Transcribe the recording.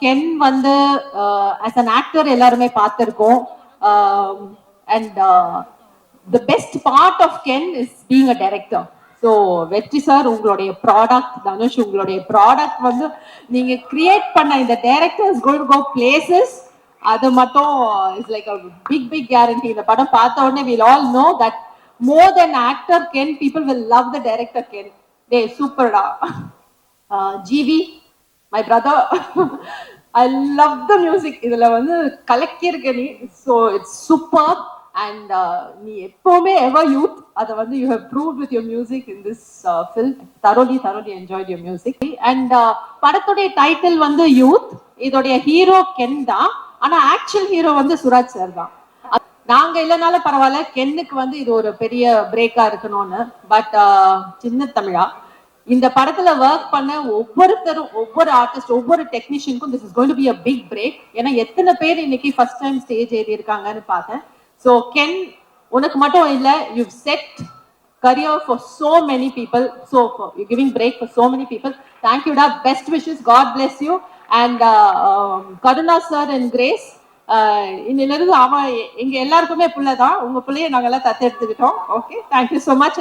Ken வந்து as an actor எல்லாருமே பார்த்திருக்கோம். And the best part of Ken is being a director. So Vetri sir உங்களுடைய product, Dhanush உங்களுடைய product வந்து நீங்க கிரியேட் பண்ண இந்த director is going to go places. அது மட்டும் is like a big guarantee. இந்த படம் பார்த்த உடனே we'll all know that more than actor Ken, people will love the director Ken. They super da. GV, my brother. I love the music. இதுல வந்து கலக்கியிருக்க நீ. So it's super. And நீ எப்பவுமே ever youth. அதை வந்து you have proved with your music in this film. Thoroughly enjoyed your music. And படத்துடைய title வந்து youth. இதோடைய ஹீரோ கென் தான். ஆனா ஆக்சுவல் ஹீரோ வந்து சுராஜ் சார் தான். நாங்க இல்லைனாலும் பரவாயில்ல, கென்னுக்கு வந்து இது ஒரு பெரிய பிரேக்கா இருக்கணும்னு. பட் சின்ன தமிழா இந்த படத்துல ஒர்க் பண்ண ஒவ்வொருத்தரும், ஒவ்வொரு ஆர்டிஸ்ட், ஒவ்வொரு டெக்னீஷியனுக்கும் this is going to be a big break. ஏன்னா எத்தனை பேர் இன்னைக்கு ஃபர்ஸ்ட் டைம் ஸ்டேஜ் ஏறி இருக்காங்கன்னு பார்த்தேன். ஸோ கென், உனக்கு மட்டும் இல்லை, you've set career for so many people. So you're giving break for so many people. Thank you da, best wishes, God bless you. And Karuna sir and Grace, இன்னிலிருந்து அவன் எங்க எல்லாருக்குமே பிள்ளை தான். உங்க பிள்ளைய நாங்கெல்லாம் தத்தெடுத்துக்கிட்டோம். Okay, thank you so much.